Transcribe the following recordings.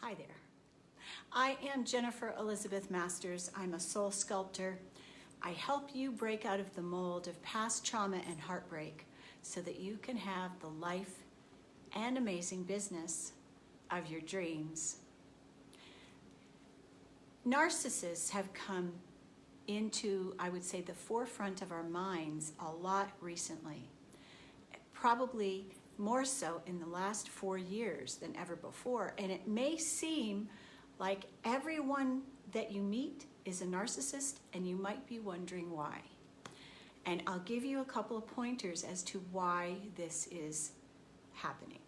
Hi there. I am Jennifer Elizabeth Masters. I'm a soul sculptor. I help you break out of the mold of past trauma and heartbreak so that you can have the life and amazing business of your dreams. Narcissists have come into, I would say, the forefront of our minds a lot recently. Probably more so in the last 4 years than ever before. And it may seem like everyone that you meet is a narcissist, and you might be wondering why. And I'll give you a couple of pointers as to why this is happening.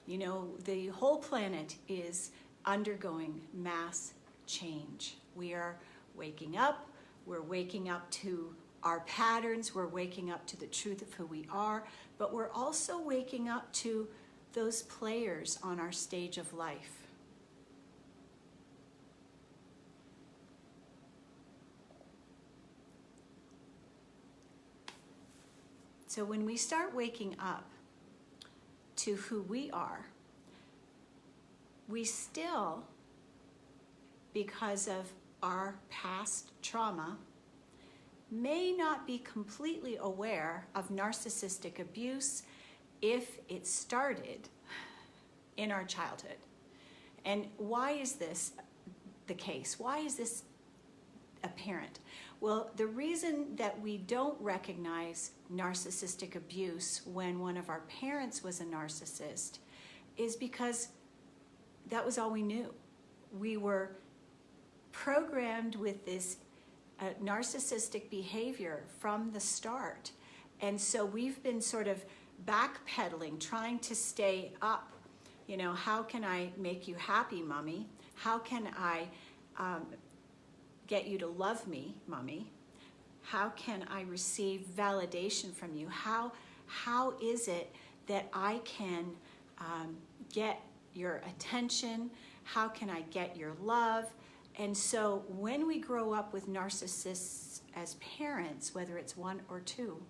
You know, the whole planet is undergoing mass change. We are waking up. We're waking up to our patterns. We're waking up to the truth of who we are, but we're also waking up to those players on our stage of life. So when we start waking up to who we are, we still, because of our past trauma, may not be completely aware of narcissistic abuse if it started in our childhood. And why is this the case? Why is this apparent? Well, the reason that we don't recognize narcissistic abuse when one of our parents was a narcissist is because that was all we knew. We were programmed with this narcissistic behavior from the start. And so we've been sort of backpedaling, trying to stay up. You know, how can I make you happy, mommy? How can I get you to love me, mommy? How can I receive validation from you? How is it that I can get your attention? How can I get your love? And so when we grow up with narcissists as parents, whether it's one or two,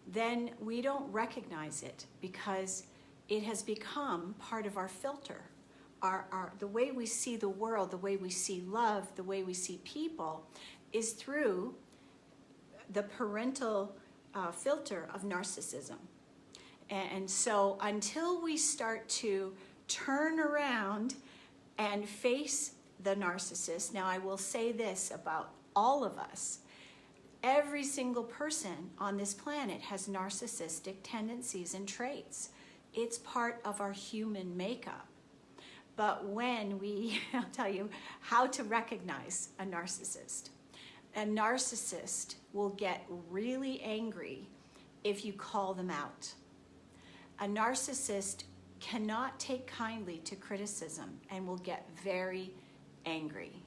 then we don't recognize it because it has become part of our filter. The way we see the world, the way we see love, the way we see people is through the parental filter of narcissism. And so until we start to turn around and face the narcissist. Now, I will say this about all of us. Every single person on this planet has narcissistic tendencies and traits. It's part of our human makeup. But when I'll tell you how to recognize a narcissist. A narcissist will get really angry if you call them out. A narcissist cannot take kindly to criticism and will get very angry.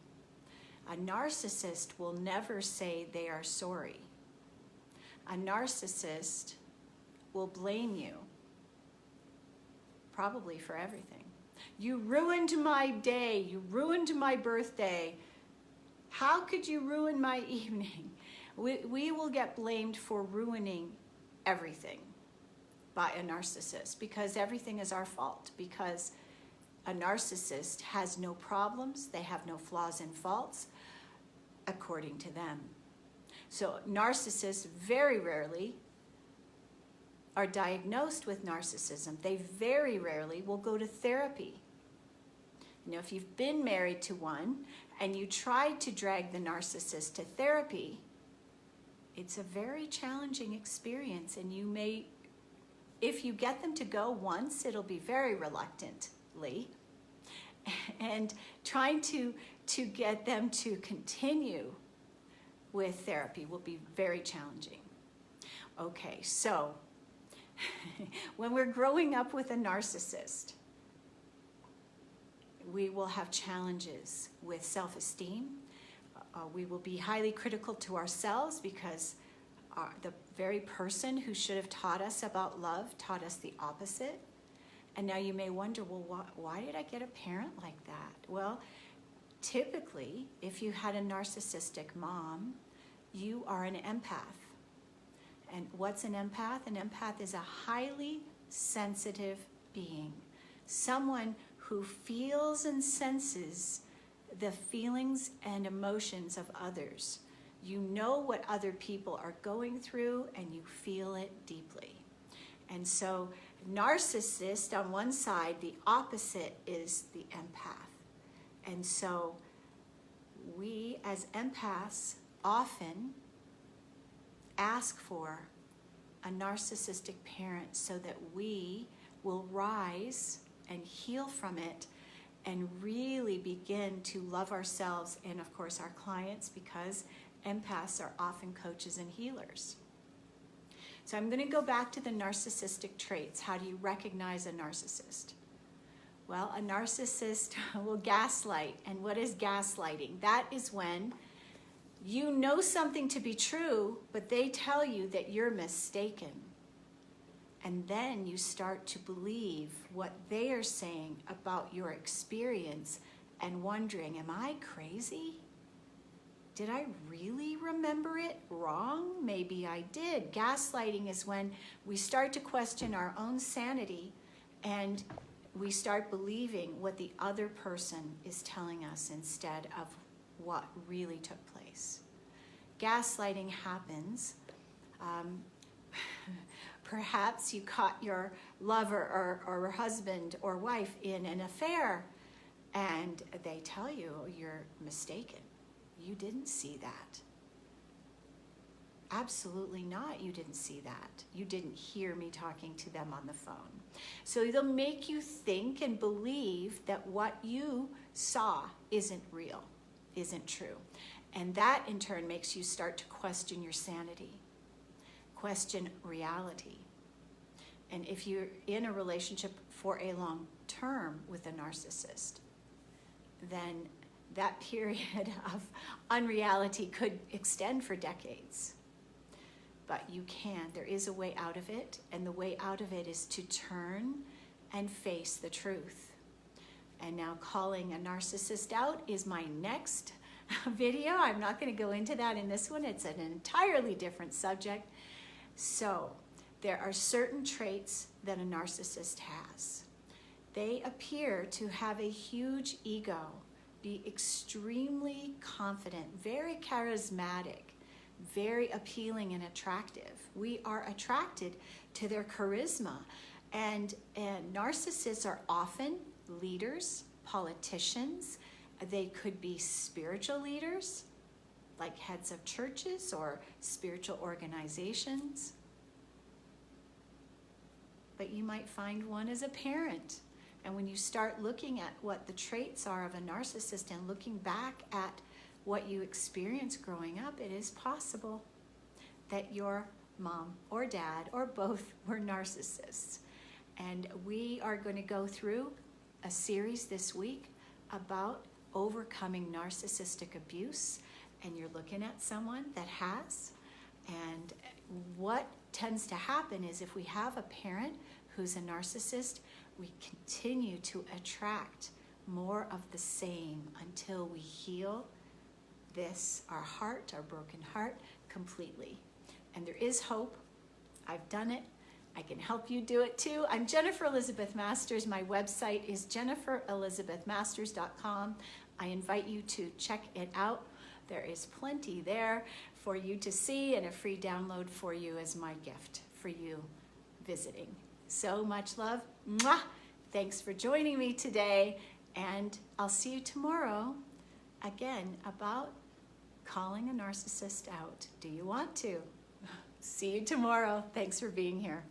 A narcissist will never say they are sorry. A narcissist will blame you, probably for everything. You ruined my day. You ruined my birthday. How could you ruin my evening? We will get blamed for ruining everything by a narcissist because everything is our fault, because a narcissist has no problems, they have no flaws and faults, according to them. So narcissists very rarely are diagnosed with narcissism. They very rarely will go to therapy. You know, if you've been married to one and you tried to drag the narcissist to therapy, it's a very challenging experience, and you may, if you get them to go once, it'll be very reluctantly, and trying to get them to continue with therapy will be very challenging. Okay, so when we're growing up with a narcissist, we will have challenges with self-esteem. We will be highly critical to ourselves because the very person who should have taught us about love taught us the opposite. And now you may wonder, well, why did I get a parent like that? Well, typically, if you had a narcissistic mom, you are an empath. And what's an empath? An empath is a highly sensitive being, someone who who feels and senses the feelings and emotions of others. You know what other people are going through and you feel it deeply. And so narcissist on one side, the opposite is the empath. And so we as empaths often ask for a narcissistic parent so that we will rise and heal from it and really begin to love ourselves and, of course, our clients, because empaths are often coaches and healers. So I'm going to go back to the narcissistic traits. How do you recognize a narcissist? Well, a narcissist will gaslight. And what is gaslighting? That is when you know something to be true, but they tell you that you're mistaken. And then you start to believe what they are saying about your experience and wondering, am I crazy? Did I really remember it wrong? Maybe I did. Gaslighting is when we start to question our own sanity and we start believing what the other person is telling us instead of what really took place. Gaslighting happens. Perhaps you caught your lover or husband or wife in an affair and they tell you you're mistaken. You didn't see that. Absolutely not. You didn't see that. You didn't hear me talking to them on the phone. So they'll make you think and believe that what you saw isn't real, isn't true. And that in turn makes you start to question your sanity, question reality. And if you're in a relationship for a long term with a narcissist, then that period of unreality could extend for decades. But you can. There is a way out of it, and the way out of it is to turn and face the truth. And now calling a narcissist out is my next video. I'm not going to go into that in this one. It's an entirely different subject. So there are certain traits that a narcissist has. They appear to have a huge ego, be extremely confident, very charismatic, very appealing and attractive. We are attracted to their charisma. And narcissists are often leaders, politicians. They could be spiritual leaders, like heads of churches or spiritual organizations. But you might find one as a parent. And when you start looking at what the traits are of a narcissist and looking back at what you experienced growing up, it is possible that your mom or dad or both were narcissists. And we are going to go through a series this week about overcoming narcissistic abuse. And you're looking at someone that has. And what tends to happen is if we have a parent who's a narcissist, we continue to attract more of the same until we heal this, our heart, our broken heart, completely. And there is hope. I've done it. I can help you do it too. I'm Jennifer Elizabeth Masters. My website is jenniferelizabethmasters.com. I invite you to check it out. There is plenty there for you to see and a free download for you as my gift for you visiting. So much love. Mwah! Thanks for joining me today, and I'll see you tomorrow again about calling a narcissist out. Do you want to? See you tomorrow. Thanks for being here.